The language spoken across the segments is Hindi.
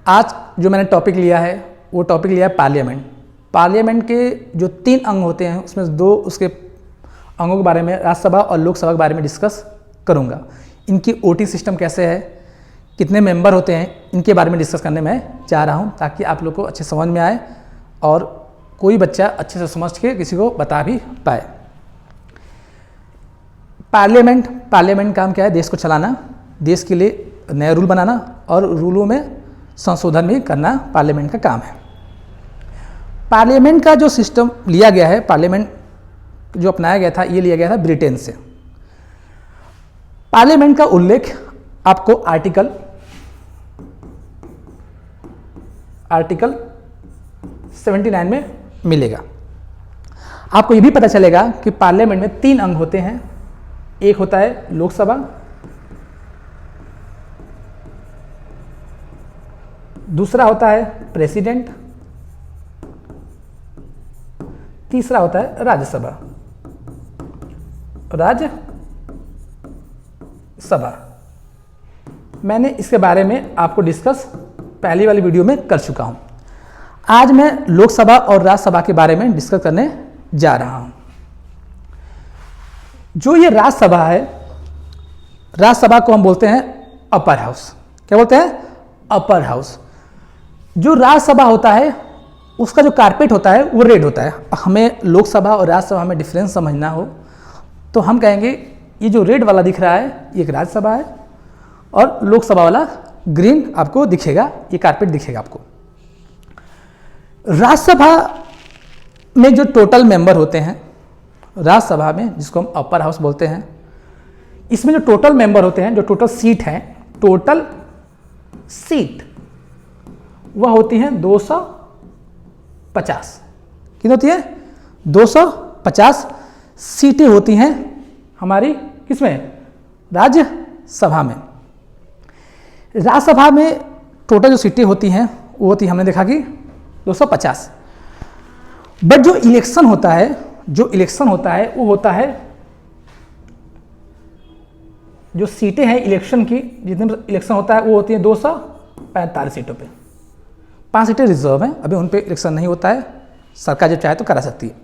आज जो मैंने टॉपिक लिया है वो टॉपिक लिया है पार्लियामेंट। पार्लियामेंट के जो 3 अंग होते हैं उसमें से 2 उसके अंगों के बारे में, राज्यसभा और लोकसभा के बारे में डिस्कस करूंगा। इनकी वोटिंग सिस्टम कैसे है, कितने मेंबर होते हैं, इनके बारे में डिस्कस करने में चाह रहा हूं ताकि आप लोग को अच्छे समझ में आए और कोई बच्चा अच्छे से समझ के किसी को बता भी पाए। पार्लियामेंट काम क्या है? देश को चलाना, देश के लिए नए रूल बनाना और रूलों में संशोधन भी करना पार्लियामेंट का काम है। पार्लियामेंट का जो सिस्टम लिया गया है, पार्लियामेंट जो अपनाया गया था, ये लिया गया था ब्रिटेन से। पार्लियामेंट का उल्लेख आपको आर्टिकल 79 में मिलेगा। आपको ये भी पता चलेगा कि पार्लियामेंट में 3 अंग होते हैं। एक होता है लोकसभा, दूसरा होता है प्रेसिडेंट, तीसरा होता है राज्यसभा। मैंने इसके बारे में आपको डिस्कस पहली वाली वीडियो में कर चुका हूं। आज मैं लोकसभा और राज्यसभा के बारे में डिस्कस करने जा रहा हूं। जो ये राज्यसभा है, राज्यसभा को हम बोलते हैं अपर हाउस। क्या बोलते हैं? Upper house. जो राज्यसभा होता है उसका जो कारपेट होता है वो रेड होता है। हमें लोकसभा और राज्यसभा में डिफरेंस समझना हो तो हम कहेंगे ये जो रेड वाला दिख रहा है ये एक राज्यसभा है और लोकसभा वाला ग्रीन आपको दिखेगा, ये कारपेट दिखेगा आपको। राज्यसभा में जो टोटल मेंबर होते हैं, राज्यसभा में जिसको हम अपर हाउस बोलते हैं, इसमें जो टोटल मेंबर होते हैं, जो टोटल सीट हैं, टोटल सीट वह होती हैं 250। कितनी होती है? 250 सीटें होती हैं हमारी किसमें? राज्यसभा में। राज्यसभा में टोटल जो सीटें होती हैं वो होती, हमने देखा कि 250। बट जो इलेक्शन होता है वो होता है, जो सीटें हैं इलेक्शन की, जितने इलेक्शन होता है वो होती है 245 सीटों पे। 5 सीटें रिजर्व हैं, अभी उन पे इलेक्शन नहीं होता है, सरकार जब चाहे तो करा सकती है।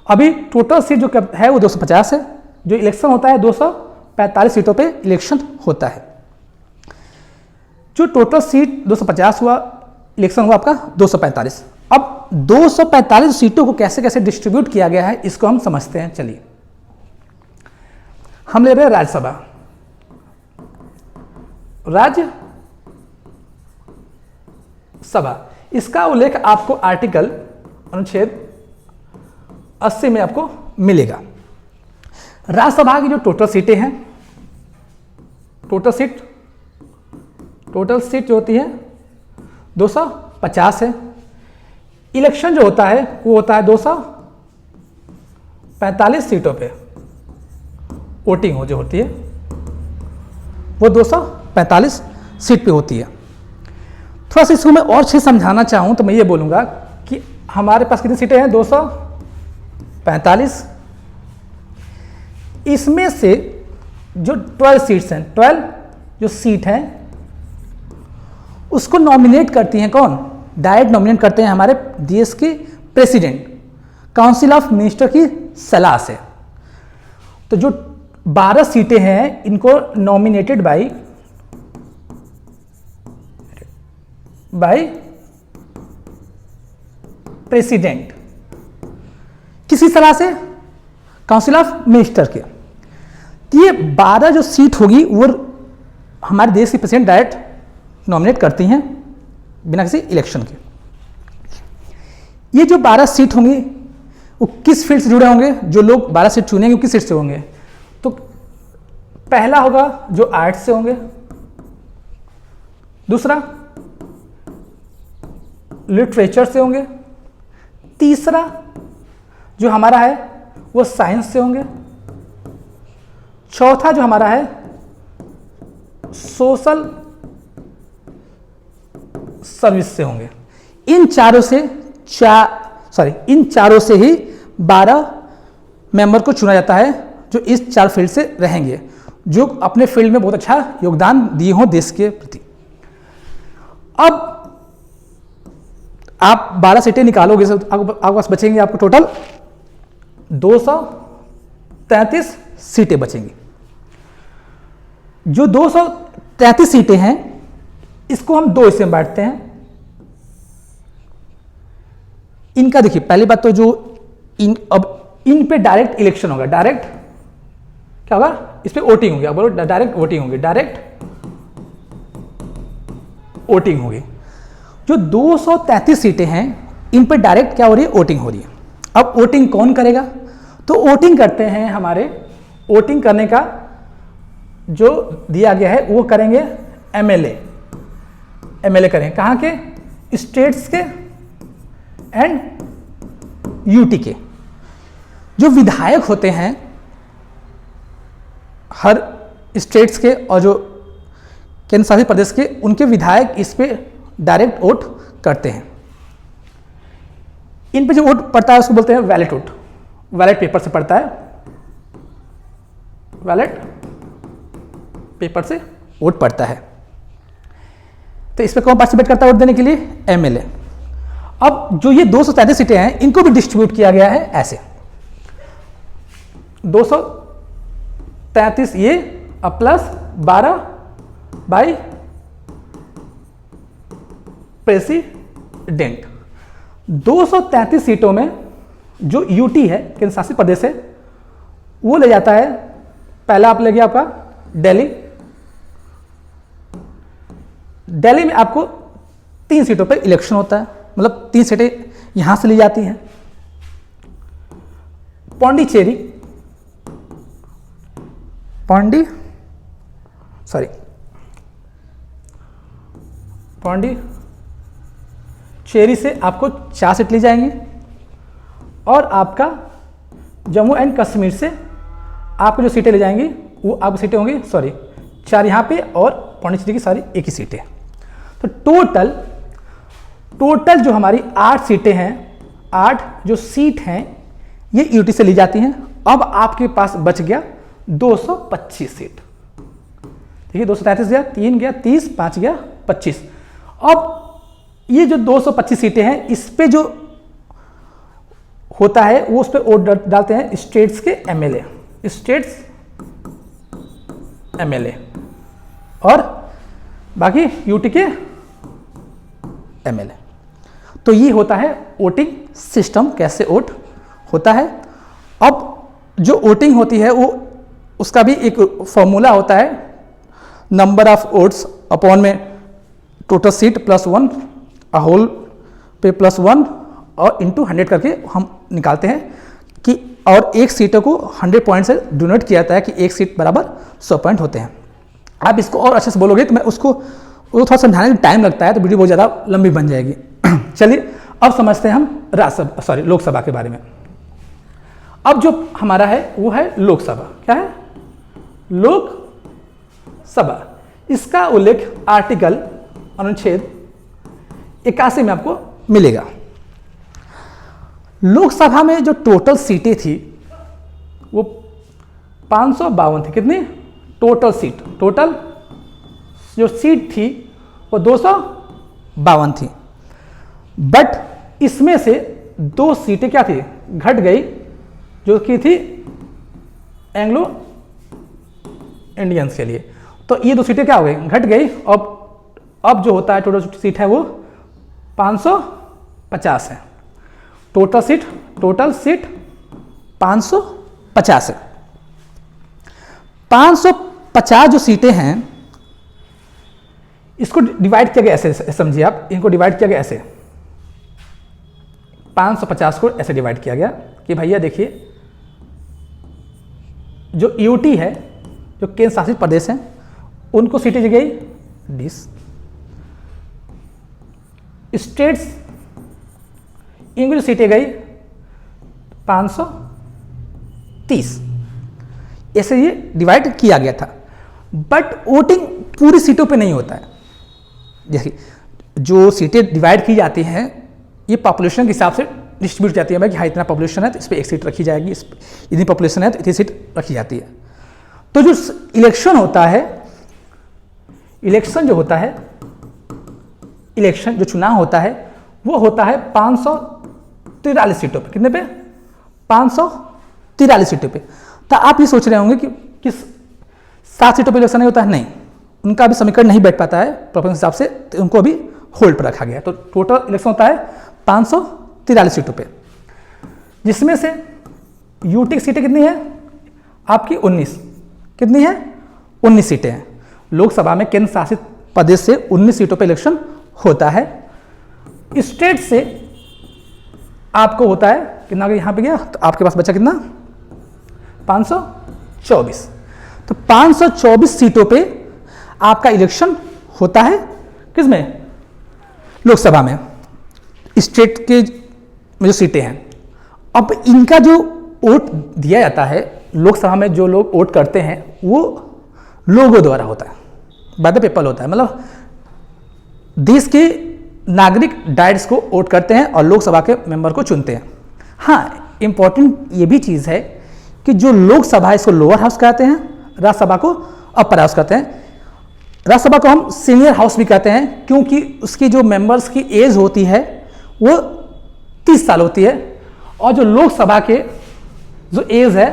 अभी टोटल सीट जो है वो 250 है, जो इलेक्शन होता है 245 सीटों पे इलेक्शन होता है। जो टोटल सीट 250 हुआ, इलेक्शन हुआ आपका 245। अब 245 सीटों को कैसे कैसे डिस्ट्रीब्यूट किया गया है इसको हम समझते हैं। चलिए हम ले रहे हैं राज्यसभा। राज्यसभा, इसका उल्लेख आपको आर्टिकल अनुच्छेद 80 में आपको मिलेगा। राज्यसभा की जो टोटल सीटें हैं, टोटल सीट जो होती है 250 है। इलेक्शन जो होता है वो होता है 245 सीटों पे वोटिंग हो जो होती है वो 245 सीट पे होती है। थोड़ा सा इसको मैं और अच्छे समझाना चाहूँ तो मैं ये बोलूँगा कि हमारे पास कितनी सीटें हैं? 245। इसमें से जो 12 सीट्स हैं, 12 जो सीट हैं उसको नॉमिनेट करती हैं कौन? डायरेक्ट नॉमिनेट करते हैं हमारे देश के प्रेसिडेंट, काउंसिल ऑफ मिनिस्टर की सलाह से। तो जो 12 सीटें हैं इनको नॉमिनेटेड बाय प्रेसिडेंट, किसी सलाह से? काउंसिल ऑफ मिनिस्टर के। तो ये 12 जो सीट होगी वो हमारे देश के प्रेसिडेंट डायरेक्ट नॉमिनेट करती हैं बिना किसी इलेक्शन के। ये जो 12 सीट होंगी वो किस फील्ड से जुड़े होंगे? जो लोग 12 सीट चुनेंगे वो किस सीट से होंगे? तो पहला होगा जो आर्ट्स से होंगे, दूसरा लिटरेचर से होंगे, तीसरा जो हमारा है वो साइंस से होंगे, चौथा जो हमारा है सोशल सर्विस से होंगे। इन चारों से ही 12 मेंबर को चुना जाता है जो इस 4 फील्ड से रहेंगे, जो अपने फील्ड में बहुत अच्छा योगदान दिए हों देश के प्रति। अब आप 12 सीटें निकालोगे तो आपके पास बचेंगे आपको टोटल 233 सीटें बचेंगी। जो 233 सीटें हैं इसको हम दो हिस्से में बांटते हैं। इनका देखिए, पहली बात तो जो अब इन पे डायरेक्ट इलेक्शन होगा। डायरेक्ट क्या होगा? इस पे वोटिंग होगी। आप बोलो डायरेक्ट वोटिंग होगी, डायरेक्ट वोटिंग होगी। जो 233 सीटें हैं इन पर डायरेक्ट क्या हो रही है? वोटिंग हो रही है। अब वोटिंग कौन करेगा? तो वोटिंग करते हैं हमारे, वोटिंग करने का जो दिया गया है वो करेंगे एमएलए करेंगे। कहाँ के? स्टेट्स के एंड यूटी के। जो विधायक होते हैं हर स्टेट्स के और जो केंद्र शासित प्रदेश के, उनके विधायक इस पे डायरेक्ट वोट करते हैं। इन पे जो वोट पड़ता है उसको बोलते हैं बैलेट वोट। बैलेट पेपर से पड़ता है, बैलेट पेपर से वोट पड़ता है। तो इस पे कौन पार्टिसिपेट करता है वोट देने के लिए? एमएलए। अब जो ये 233 सीटें हैं इनको भी डिस्ट्रीब्यूट किया गया है ऐसे 233 ये अब प्लस 12 बाई प्रेसिडेंट। 233 सीटों में जो यूटी है, केंद्र शासित प्रदेश है, वो ले जाता है। पहला आप ले गया आपका दिल्ली। दिल्ली में आपको 3 सीटों पर इलेक्शन होता है, मतलब 3 सीटें यहां से ली जाती हैं। पौंडीचेरी से आपको 4 सीट ली जाएंगी और आपका जम्मू एंड कश्मीर से आपको जो सीटें ली जाएंगी वो आपकी सीटें होंगी 4 यहाँ पे और पौंडीचेरी की सारी एक ही सीटें। तो टोटल जो हमारी 8 सीटें हैं, 8 जो सीट हैं ये यूटी से ली जाती हैं। अब आपके पास बच गया 225 सीट। देखिए 233 गया, 3 गया, 30, 5 गया, 25। अब ये जो 225 सीटें हैं इस पे जो होता है वो उस पे वोट डालते हैं स्टेट्स के एमएलए, और बाकी यूटी के एमएलए। तो ये होता है वोटिंग सिस्टम, कैसे वोट होता है। अब जो वोटिंग होती है वो उसका भी एक फॉर्मूला होता है, नंबर ऑफ वोट्स अपॉन में टोटल सीट प्लस 1 होल पे प्लस 1 और इंटू 100 करके हम निकालते हैं कि, और एक सीटों को 100 पॉइंट से डिनोट किया जाता है कि एक सीट बराबर 100 पॉइंट होते हैं। आप इसको और अच्छे से बोलोगे तो मैं उसको वो थोड़ा समझाने में टाइम लगता है तो वीडियो बहुत ज़्यादा लंबी बन जाएगी। चलिए अब समझते हैं हम लोकसभा के बारे में। अब जो हमारा है वो है लोकसभा। क्या है? लोकसभा। इसका उल्लेख आर्टिकल अनुच्छेद 81 में आपको मिलेगा। लोकसभा में जो टोटल सीटें थी वो 552 थी। कितनी? टोटल जो सीट थी वो 252 थी। बट इसमें से 2 सीटें क्या थी? घट गई, जो कि थी एंग्लो इंडियंस के लिए। तो ये 2 सीटें क्या हो गई? घट गई। अब जो होता है टोटल सीट है वो 550 है। टोटल सीट 550 है। 550 जो सीटें हैं इसको डिवाइड किया गया ऐसे, समझिए आप, इनको डिवाइड किया गया ऐसे, 550 को ऐसे डिवाइड किया गया कि भैया देखिए जो यूटी है, जो केंद्र शासित प्रदेश हैं, उनको सीटें दी गई 20, स्टेट्स इनको जो सीटें गई 530, ऐसे ये डिवाइड किया गया था। बट वोटिंग पूरी सीटों पे नहीं होता है। जैसे जो सीटें डिवाइड की जाती हैं ये पॉपुलेशन के हिसाब से डिस्ट्रीब्यूट जाती है। भाई कि हाँ इतना पॉपुलेशन है तो इस पर 1 सीट रखी जाएगी, इतनी पॉपुलेशन है तो इतनी सीट रखी जाती है। तो जो इलेक्शन होता है, इलेक्शन जो चुनाव होता है वो होता है 543 सीटों पे। कितने पे? 543 सीटों पे। तो आप ये सोच रहे होंगे कि किस 7 सीटों पे इलेक्शन नहीं होता है? नहीं, उनका अभी समीकरण नहीं बैठ पाता है प्रोपोर्शनल हिसाब से, तो उनको अभी होल्ड पर रखा गया। तो टोटल इलेक्शन होता है 543 सीटों पे, जिसमें से यूटी की सीटें कितनी है आपकी? 19। कितनी है? 19 सीटें हैं। लोकसभा में केंद्र शासित प्रदेश से 19 सीटों पे इलेक्शन होता है। स्टेट से आपको होता है कितना? यहां पे गया तो आपके पास बचा कितना? 524। तो 524 सीटों पे आपका इलेक्शन होता है। किसमें? लोकसभा में। स्टेट के में जो सीटें हैं, अब इनका जो वोट दिया जाता है लोकसभा में, जो लोग वोट करते हैं वो लोगों द्वारा होता है, बाय द पीपल होता है। मतलब देश के नागरिक डायरेक्ट को वोट करते हैं और लोकसभा के मेंबर को चुनते हैं। हाँ, इंपॉर्टेंट ये भी चीज़ है कि जो लोकसभा है इसको लोअर हाउस कहते हैं, राज्यसभा को अपर हाउस कहते हैं। राज्यसभा को हम सीनियर हाउस भी कहते हैं, क्योंकि उसकी जो मेंबर्स की एज होती है वो 30 साल होती है, और जो लोकसभा के जो एज है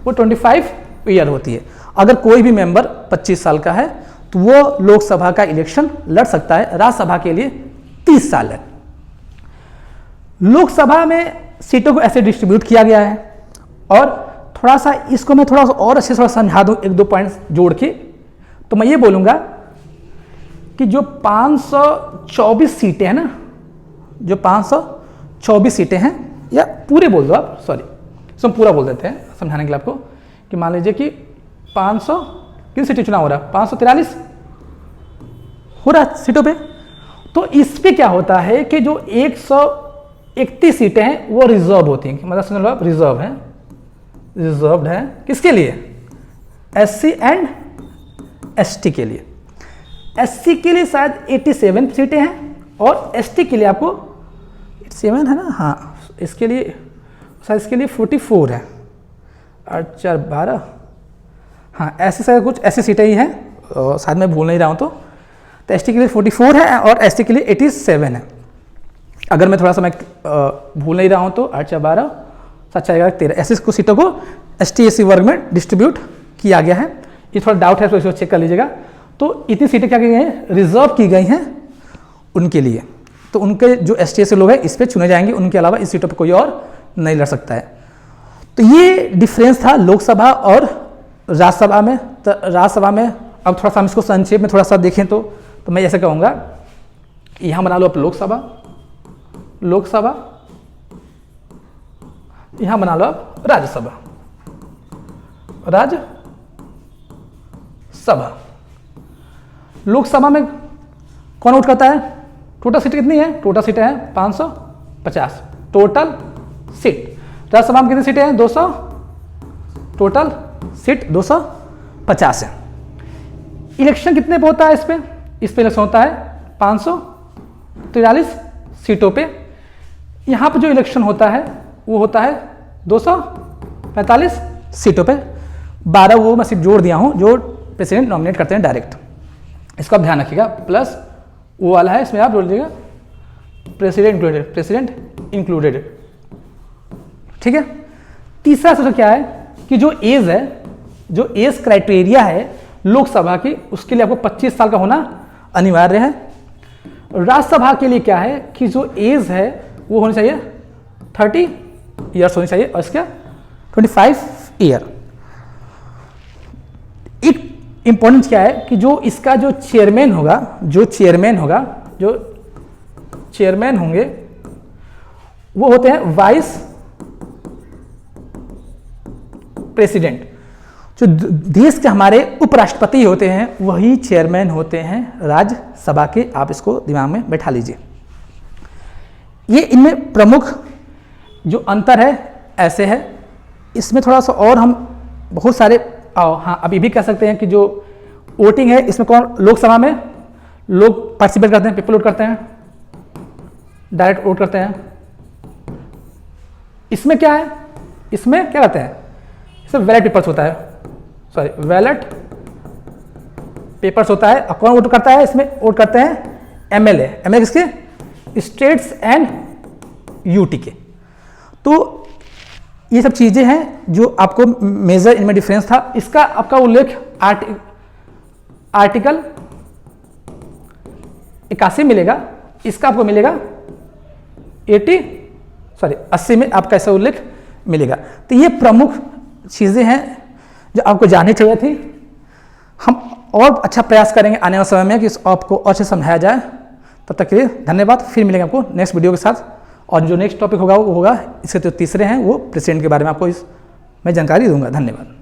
वो 25 ईयर होती है। अगर कोई भी मेंबर 25 साल का है तो वो लोकसभा का इलेक्शन लड़ सकता है। राज्यसभा के लिए 30 साल है। लोकसभा में सीटों को ऐसे डिस्ट्रीब्यूट किया गया है, और थोड़ा सा इसको मैं थोड़ा सा और अच्छे से थोड़ा समझा दूं, 1-2 पॉइंट्स जोड़ के, तो मैं ये बोलूंगा कि जो 524 सीटें हैं ना, जो 524 सीटें हैं, या पूरे बोल दो आप, सॉरी इसमें पूरा बोल देते हैं समझाने के लिए आपको, कि मान लीजिए कि 500 कितनी सीटें चुनाव हो रहा है? 543 हो रहा है सीटों पे। तो इस पे क्या होता है कि जो 131 सीटें हैं वो रिजर्व होती हैं। मतलब समझ लो आप, रिजर्व है, रिजर्व्ड है किसके लिए? एससी एंड एसटी के लिए। एससी के लिए शायद 87 सीटें हैं, और एसटी के लिए आपको 87 है ना? हाँ, इसके लिए शायद इसके लिए 44 है, 8 4 12, हाँ ऐसे शायद कुछ ऐसी सीटें ही हैं, शायद मैं भूल नहीं रहा हूँ। तो एसटी के लिए 44 है और एसटी के लिए 87 है। अगर मैं थोड़ा सा मैं भूल नहीं रहा हूँ तो 8 4 12 7 4 11 13 ऐसे कुछ सीटों को एसटी एससी वर्ग में डिस्ट्रीब्यूट किया गया है। ये थोड़ा डाउट है तो इसको चेक कर लीजिएगा। तो इतनी सीटें क्या की गई हैं? रिजर्व की गई हैं उनके लिए। तो उनके जो एसटी एससी लोग हैं इस पर चुने जाएंगे, उनके अलावा इस सीटों पर कोई और नहीं लड़ सकता है। तो ये डिफरेंस था लोकसभा और राज्यसभा में। तो राज्यसभा में अब थोड़ा सा हम इसको संक्षेप में थोड़ा सा देखें तो मैं ऐसे कहूँगा, यहाँ बना लो आप लोकसभा, लोकसभा, यहाँ बना लो आप राज्यसभा, राज्यसभा। लोकसभा में कौन वोट करता है? टोटल सीट कितनी है? टोटल सीटें हैं 550 टोटल सीट। राज्यसभा में कितनी सीटें हैं? 200, टोटल सीट 250 है। इलेक्शन कितने पे होता है इस पे? इस पे इलेक्शन होता है 543 सीटों पे। यहाँ पे जो इलेक्शन होता है वो होता है 245 सीटों पे। 12 वो मैं सिर्फ जोड़ दिया हूँ जो प्रेसिडेंट नॉमिनेट करते हैं डायरेक्ट, इसको आप ध्यान रखिएगा। प्लस वो वाला है इसमें आप जोड़ लीजिएगा प्रेसिडेंट इंक्लूडेड, ठीक है। तीसरा सूत्र क्या है कि जो एज है, जो एज क्राइटेरिया है लोकसभा की, उसके लिए आपको 25 साल का होना अनिवार्य है। राज्यसभा के लिए क्या है कि जो एज है वो होनी चाहिए 30 ईयर्स होनी चाहिए, और इसका 25 ईयर। एक इंपॉर्टेंट क्या है कि जो इसका जो चेयरमैन होगा, जो चेयरमैन होंगे वो होते हैं वाइस प्रेसिडेंट। जो देश के हमारे उपराष्ट्रपति होते हैं वही चेयरमैन होते हैं राज्यसभा के। आप इसको दिमाग में बैठा लीजिए। ये इनमें प्रमुख जो अंतर है ऐसे है। इसमें थोड़ा सा और हम बहुत सारे हाँ अभी भी कह सकते हैं कि जो वोटिंग है इसमें कौन, लोकसभा में लोग पार्टिसिपेट करते हैं, पीपल वोट करते हैं, डायरेक्ट वोट करते हैं। इसमें क्या है, इसमें क्या करते हैं, इसमें बैलेट पेपर्स होता है, सॉरी बैलेट पेपर्स होता है। और कौन वोट करता है इसमें? वोट करते हैं एमएलए। एमएलए किसके? स्टेट्स एंड यूटी के। तो ये सब चीज़ें हैं जो आपको मेजर इनमें डिफरेंस था। इसका आपका उल्लेख आर्टिकल 81 मिलेगा, इसका आपको मिलेगा 80 में आपका ऐसा उल्लेख मिलेगा। तो ये प्रमुख चीज़ें हैं जो आपको जाननी चाहिए थी। हम और अच्छा प्रयास करेंगे आने वाले समय में कि इस आपको और अच्छे समझाया जाए। तब तक के लिए धन्यवाद। फिर मिलेंगे आपको नेक्स्ट वीडियो के साथ। और जो नेक्स्ट टॉपिक होगा वो होगा, इसके जो तीसरे हैं वो प्रेसिडेंट के बारे में आपको मैं जानकारी दूंगा। धन्यवाद।